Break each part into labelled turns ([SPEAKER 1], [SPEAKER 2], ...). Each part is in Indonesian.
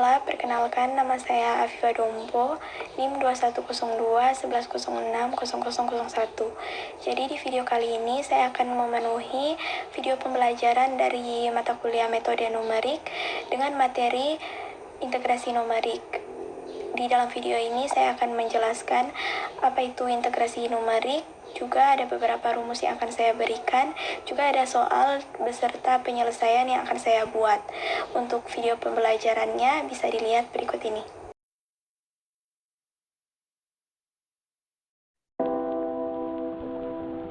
[SPEAKER 1] Baiklah, perkenalkan nama saya Afifa Dompo, NIM 2102-1106-0001. Jadi di video kali ini saya akan memenuhi video pembelajaran dari mata kuliah metode numerik dengan materi integrasi numerik. Di dalam video ini saya akan menjelaskan apa itu integrasi numerik, juga ada beberapa rumus yang akan saya berikan, juga ada soal beserta penyelesaian yang akan saya buat. Untuk video pembelajarannya bisa dilihat berikut ini.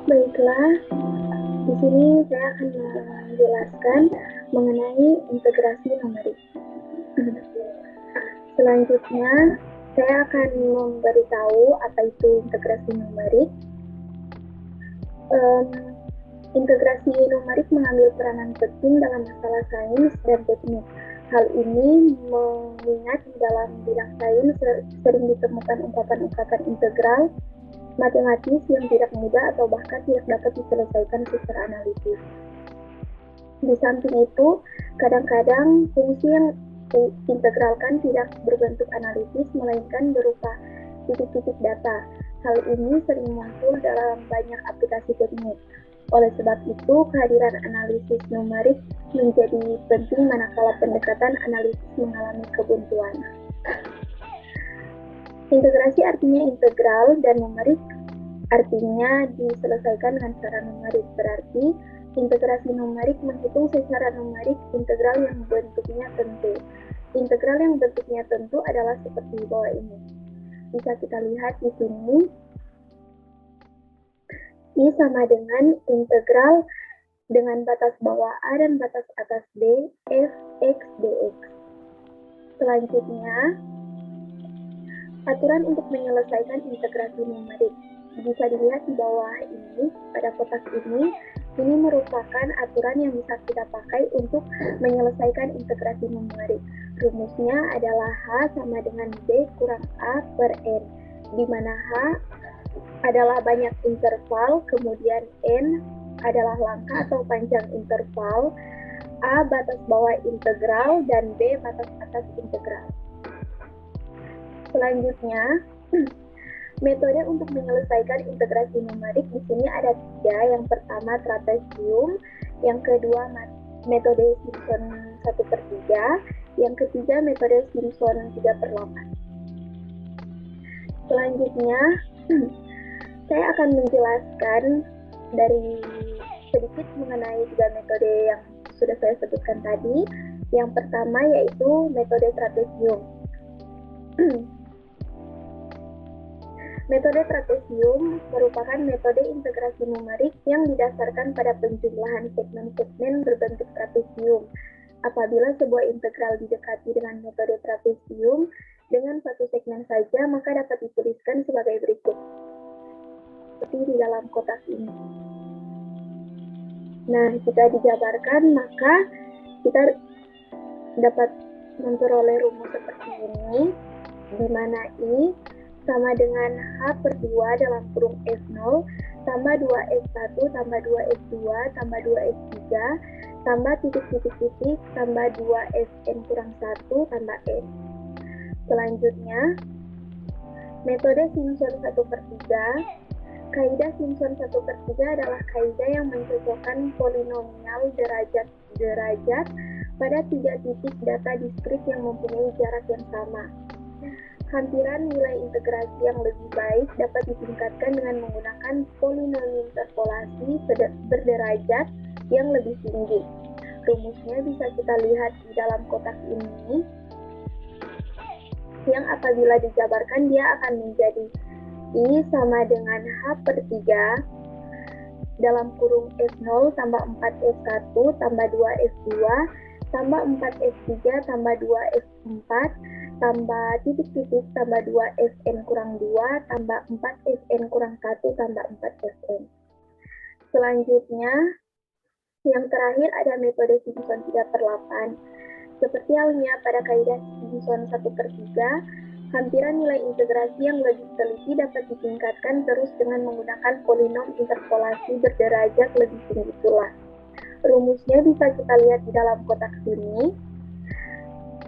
[SPEAKER 2] Baiklah, di sini saya akan menjelaskan mengenai integrasi numerik. Selanjutnya, saya akan memberitahu apa itu integrasi numerik. Integrasi numerik mengambil peranan penting dalam masalah sains dan teknik. Hal ini mengingat di dalam bidang sains sering ditemukan ungkapan-ungkapan integral matematis yang tidak mudah atau bahkan tidak dapat diselesaikan secara analitis. Di samping itu, kadang-kadang fungsi yang diintegralkan tidak berbentuk analitis, melainkan berupa titik-titik data. Hal ini sering muncul dalam banyak aplikasi teknik. Oleh sebab itu, kehadiran analisis numerik menjadi penting manakala pendekatan analisis mengalami kebuntuan. Integrasi artinya integral dan numerik artinya diselesaikan dengan cara numerik. Berarti integrasi numerik menghitung secara numerik integral yang bentuknya tentu. Integral yang bentuknya tentu adalah seperti di bawah ini. Bisa kita lihat di sini. I sama dengan integral dengan batas bawah A dan batas atas B, f x dx. Selanjutnya, aturan untuk menyelesaikan integrasi numerik. Bisa dilihat di bawah ini, pada kotak ini merupakan aturan yang bisa kita pakai untuk menyelesaikan integrasi numerik. Rumusnya adalah H sama dengan B kurang A per N, di mana H adalah banyak interval, kemudian N adalah langkah atau panjang interval, A batas bawah integral, dan B batas atas integral. Selanjutnya, metode untuk menyelesaikan integrasi numerik di sini ada 3. Yang pertama trapesium, yang kedua metode Simpson 1/3, yang ketiga metode Simpson 3/8. Selanjutnya, saya akan menjelaskan dari sedikit mengenai 3 metode yang sudah saya sebutkan tadi. Yang pertama yaitu metode trapesium. Metode trapesium merupakan metode integrasi numerik yang didasarkan pada penjumlahan segmen-segmen berbentuk trapesium. Apabila sebuah integral didekati dengan metode trapesium dengan satu segmen saja, maka dapat dituliskan sebagai berikut. Seperti di dalam kotak ini. Nah, jika dijabarkan, maka kita dapat memperoleh rumus seperti ini, di mana I sama dengan H/2 dalam kurung F0 tambah 2F1 tambah 2F2 tambah 2F3 tambah titik-titik-titik tambah 2Fn kurang 1 tambah N. Selanjutnya, metode Simpson 1/3. Kaidah Simpson 1/3 adalah kaidah yang mencocokkan polinomial derajat pada 3 titik data diskrit yang mempunyai jarak yang sama. Hampiran nilai integrasi yang lebih baik dapat ditingkatkan dengan menggunakan polinomial interpolasi berderajat yang lebih tinggi. Rumusnya bisa kita lihat di dalam kotak ini, yang apabila dijabarkan dia akan menjadi I sama dengan H/3 dalam kurung F0 tambah 4F1 tambah 2F2 tambah 4F3 tambah 2F4 tambah titik-titik tambah 2Fn kurang 2 tambah 4Fn kurang 1 tambah 4Fn. Selanjutnya, yang terakhir ada metode Simpson 3/8. Seperti halnya pada kaidah Simpson 1/3, hampiran nilai integrasi yang lebih teliti dapat ditingkatkan terus dengan menggunakan polinom interpolasi berderajat lebih tinggi pula. Rumusnya bisa kita lihat di dalam kotak sini.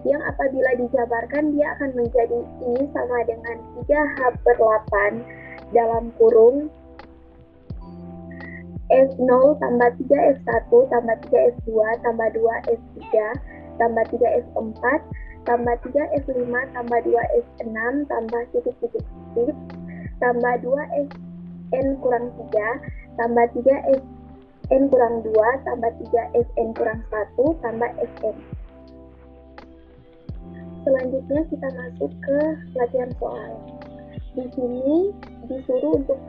[SPEAKER 2] yang apabila dijabarkan dia akan menjadi I sama dengan 3H/8 dalam kurung F0 tambah 3F1 tambah 3F2 tambah 2F3 tambah 3F4 tambah 3F5 tambah 2F6 tambah titik-titik tambah 2Fn kurang 3 tambah 3Fn kurang 2 tambah 3Fn kurang 1 tambah Fn. Selanjutnya kita masuk ke latihan soal. Di sini disuruh untuk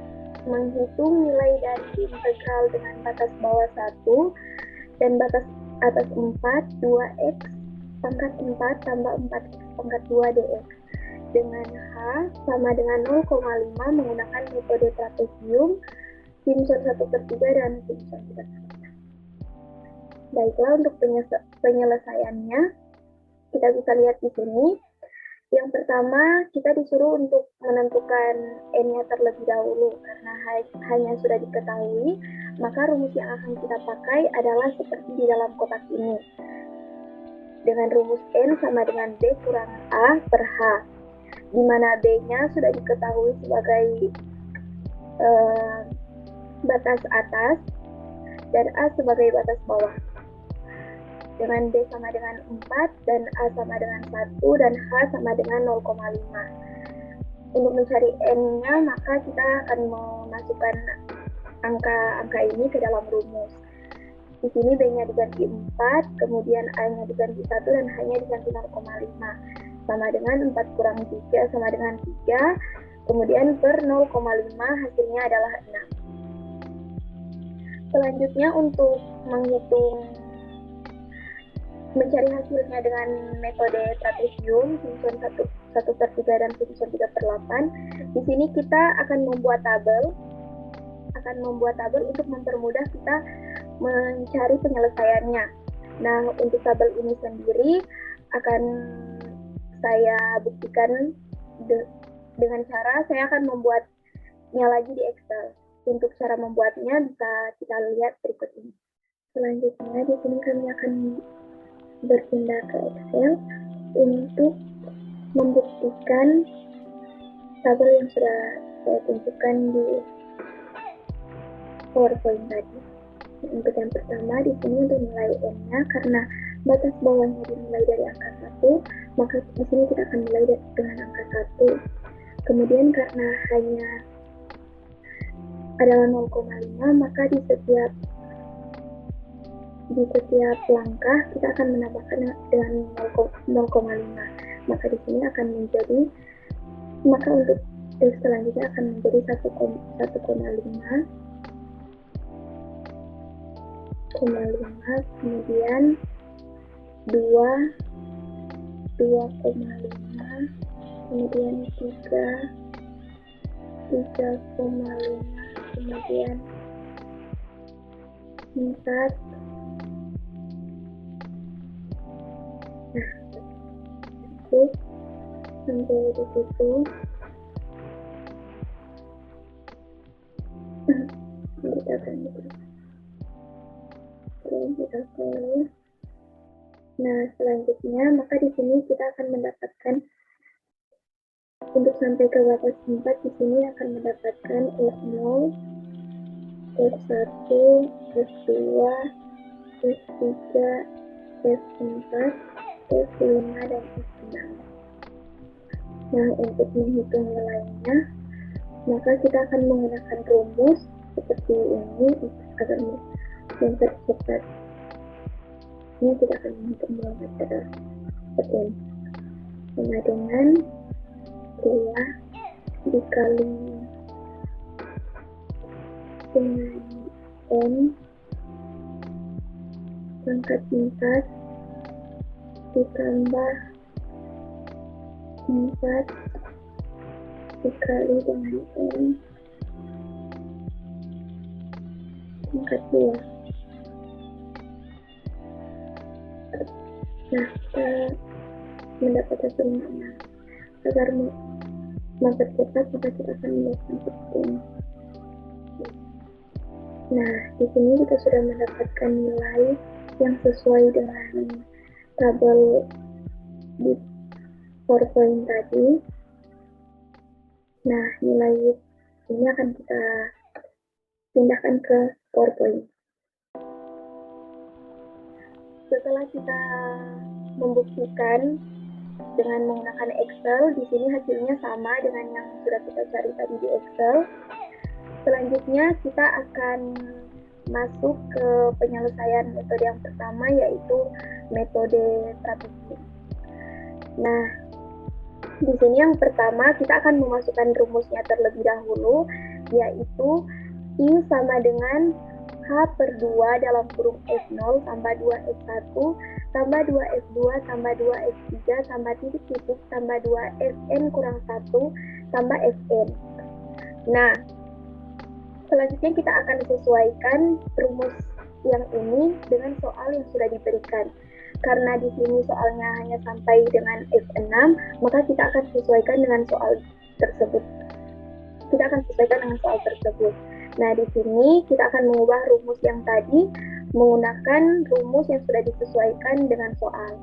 [SPEAKER 2] menghitung nilai dari integral dengan batas bawah 1 dan batas atas 4, 2x pangkat 4 tambah 4x pangkat 2 dx dengan H sama dengan 0,5 menggunakan metode trapesium, Simpson 1/3 dan Simpson 3/4. Baiklah, untuk penyelesaiannya kita bisa lihat di sini. Yang pertama, kita disuruh untuk menentukan n-nya terlebih dahulu. Karena hanya sudah diketahui, maka rumus yang akan kita pakai adalah seperti di dalam kotak ini. Dengan rumus n sama dengan b kurang a per h, di mana b-nya sudah diketahui sebagai batas atas dan a sebagai batas bawah. Dengan B sama dengan 4 dan A sama dengan 1 dan H sama dengan 0,5. Untuk mencari N-nya, maka kita akan memasukkan angka-angka ini ke dalam rumus. Di sini B-nya diganti 4, kemudian A-nya diganti 1 dan H-nya diganti 0,5. Sama dengan 4 kurang 3 sama dengan 3, kemudian per 0,5 hasilnya adalah 6. Selanjutnya untuk mencari hasilnya dengan metode trapesium, Simpson 1/3 dan Simpson 3/8. Di sini kita akan membuat tabel untuk mempermudah kita mencari penyelesaiannya. Nah, untuk tabel ini sendiri akan saya buktikan dengan cara saya akan membuatnya lagi di Excel. Untuk cara membuatnya bisa kita lihat berikut ini. Selanjutnya di sini kami akan berpindah ke Excel untuk membuktikan tabel yang sudah saya tunjukkan di PowerPoint tadi. Untuk yang pertama, di sini untuk nilai n-nya, karena batas bawahnya dimulai dari angka 1, maka di sini kita akan mulai dengan angka 1. Kemudian karena hanya adalah 0,5, maka di setiap langkah kita akan menambahkan dengan 0,5. Maka di sini akan menjadi, maka untuk selanjutnya akan menjadi 1,5, kemudian 2,5, kemudian 3,5, kemudian 4. Nah, cukup sampai di situ. Kita akan close. Nah, selanjutnya maka di sini kita akan mendapatkan untuk sampai ke batas 4 di sini akan mendapatkan F0, F1, F2, F3, F4, F5 dan F6. Nah, untuk menghitung nilainya, maka kita akan menggunakan rumus seperti ini agar mempercepat. Ini kita akan menghitung nilai seperti ini. Sama dengan 2 dikali dengan N pangkat 4 ditambah 4 dikali dengan N pangkat 2. Nah, kita mendapat hasilnya 6. Agar mempercepat, maka kita akan melakukan seperti ini. Nah, di sini kita sudah mendapatkan nilai yang sesuai dengan tabel di PowerPoint tadi. Nah, nilai ini akan kita pindahkan ke PowerPoint. Setelah kita membuktikan dengan menggunakan Excel, di sini hasilnya sama dengan yang sudah kita cari tadi di Excel. Selanjutnya kita akan masuk ke penyelesaian metode yang pertama, yaitu metode trapezium. Nah, di sini yang pertama kita akan memasukkan rumusnya terlebih dahulu, yaitu I sama dengan H/2 dalam kurung F0 tambah 2F1 tambah 2F2 tambah 2F3 tambah titik-titik tambah 2Fn kurang 1 tambah Fn. Nah, selanjutnya kita akan sesuaikan rumus yang ini dengan soal yang sudah diberikan. Karena di sini soalnya hanya sampai dengan F6, maka kita akan sesuaikan dengan soal tersebut. Nah, di sini kita akan mengubah rumus yang tadi menggunakan rumus yang sudah disesuaikan dengan soal.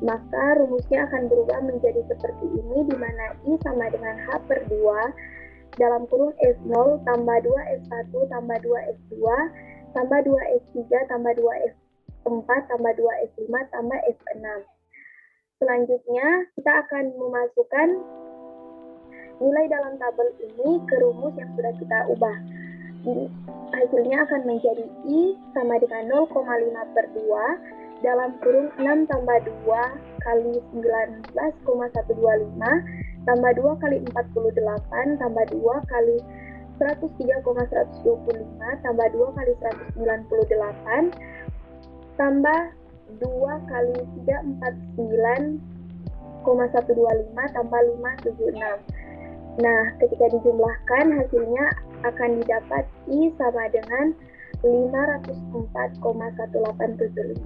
[SPEAKER 2] Maka rumusnya akan berubah menjadi seperti ini, di mana I sama dengan H/2 dalam kurung F0 tambah 2F1 tambah 2F2 tambah 2F3 tambah 2F4 tambah 2F5 tambah F6. Selanjutnya, kita akan memasukkan nilai dalam tabel ini ke rumus yang sudah kita ubah. Hasilnya akan menjadi I sama dengan 0,5/2 dalam kurung 6 tambah 2 kali 19,125 tambah 2 kali 48 tambah 2 kali 103,125 tambah 2 kali 198 tambah 2 kali 349,125 tambah 576. Nah, ketika dijumlahkan hasilnya akan didapat I sama dengan 504,1875.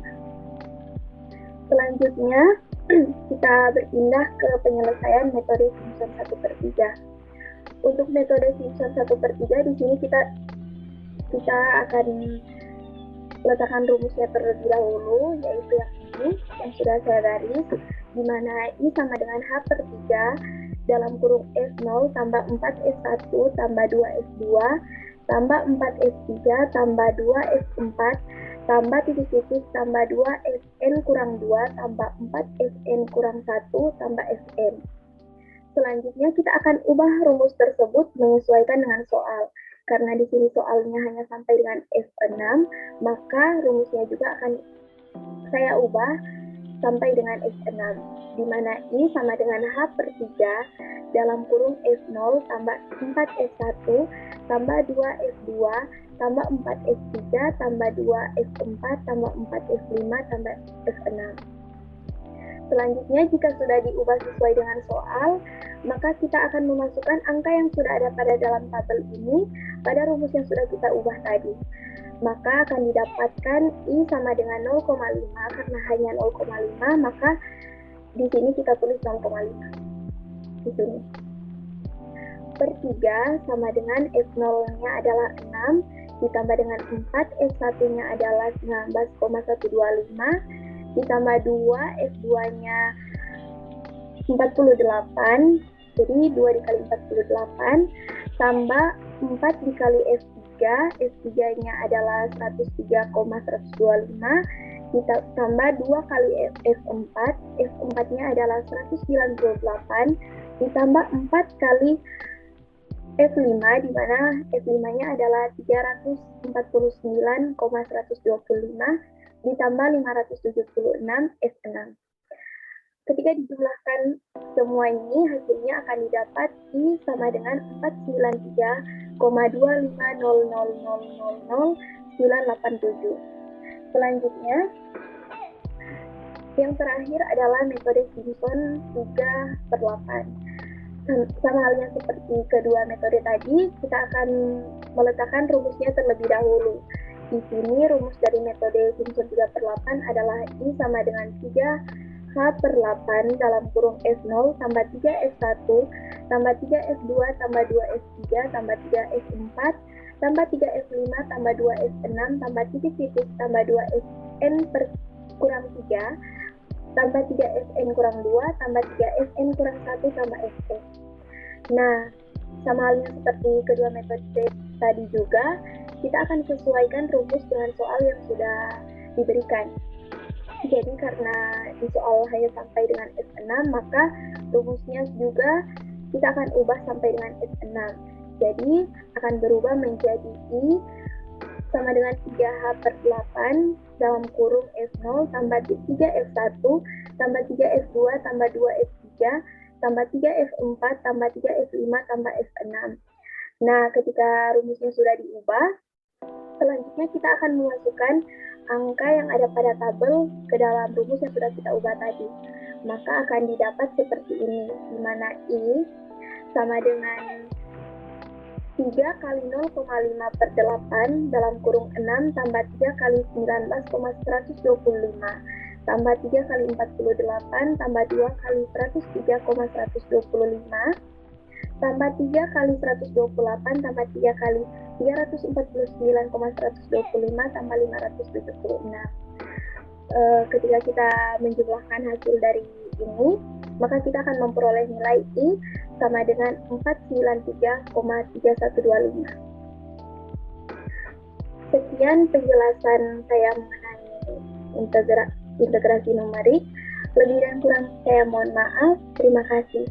[SPEAKER 2] Selanjutnya, kita berpindah ke penyelesaian metode Simpson 1/3. Untuk metode Simpson 1/3 di sini kita akan letakkan rumusnya terlebih dahulu, yaitu yang ini yang sudah saya garis, di mana I sama dengan H/3 dalam kurung F0 tambah 4F1 tambah 2F2 tambah 4F3 tambah 2F4 tambah titik-titik tambah 2Fn kurang 2 tambah 4Fn kurang 1 tambah Fn. Selanjutnya kita akan ubah rumus tersebut menyesuaikan dengan soal. Karena di sini soalnya hanya sampai dengan F6, maka rumusnya juga akan saya ubah sampai dengan F6, di mana I sama dengan H/3 dalam kurung F0 tambah 4F1 tambah 2F2 tambah 4F3 tambah 2F4 tambah 4F5 tambah F6. Selanjutnya, jika sudah diubah sesuai dengan soal, maka kita akan memasukkan angka yang sudah ada pada dalam tabel ini pada rumus yang sudah kita ubah tadi. Maka akan didapatkan I sama dengan 0,5, karena hanya 0,5, maka di sini kita tulis 0,5. Di sini. Per 3 sama dengan F0-nya adalah 6, ditambah dengan 4, F1-nya adalah 19,125, ditambah 2, F2-nya 48, jadi 2 dikali 48, tambah 4 dikali F3, F3-nya adalah 103,125, ditambah 2 kali F4, F4-nya adalah 198, ditambah 4 kali F5, di mana F5-nya adalah 349,125, ditambah 576 F6. Ketika dijumlahkan semua ini, hasilnya akan didapat I sama dengan 493,25000000987. Selanjutnya, yang terakhir adalah metode Simpson 3/8. Sama halnya seperti kedua metode tadi, kita akan meletakkan rumusnya terlebih dahulu. Di sini rumus dari metode Simpson 3/8 adalah I sama dengan 3H/8 dalam kurung F0 tambah 3F1 tambah 3F2 tambah 2F3 tambah 3F4 tambah 3F5 tambah 2F6 tambah titik-titik tambah 2Fn per kurang 3 tambah 3Sn kurang 2 tambah 3Sn kurang 1 tambah Sn. Nah, sama halnya seperti kedua metode tadi juga, kita akan sesuaikan rumus dengan soal yang sudah diberikan. Jadi karena di soal hanya sampai dengan S6, maka rumusnya juga kita akan ubah sampai dengan S6. Jadi akan berubah menjadi I sama dengan 3H per 8 dalam kurung F0 tambah 3F1 tambah 3F2 tambah 2F3 tambah 3F4 tambah 3F5 tambah F6. Nah, ketika rumusnya sudah diubah, selanjutnya kita akan memasukkan angka yang ada pada tabel ke dalam rumus yang sudah kita ubah tadi. Maka akan didapat seperti ini, di mana I sama dengan 3 kali 0,5 per 8 dalam kurung 6 tambah 3 kali 19,125 tambah 3 kali 48 tambah 2 kali 103,125 tambah 3 kali 128 tambah 3 kali 349,125 tambah 576. Ketika kita menjumlahkan hasil dari ini, maka kita akan memperoleh nilai I sama dengan 493,3125. Sekian penjelasan saya mengenai integrasi numerik. Lebih dan kurang saya mohon maaf. Terima kasih.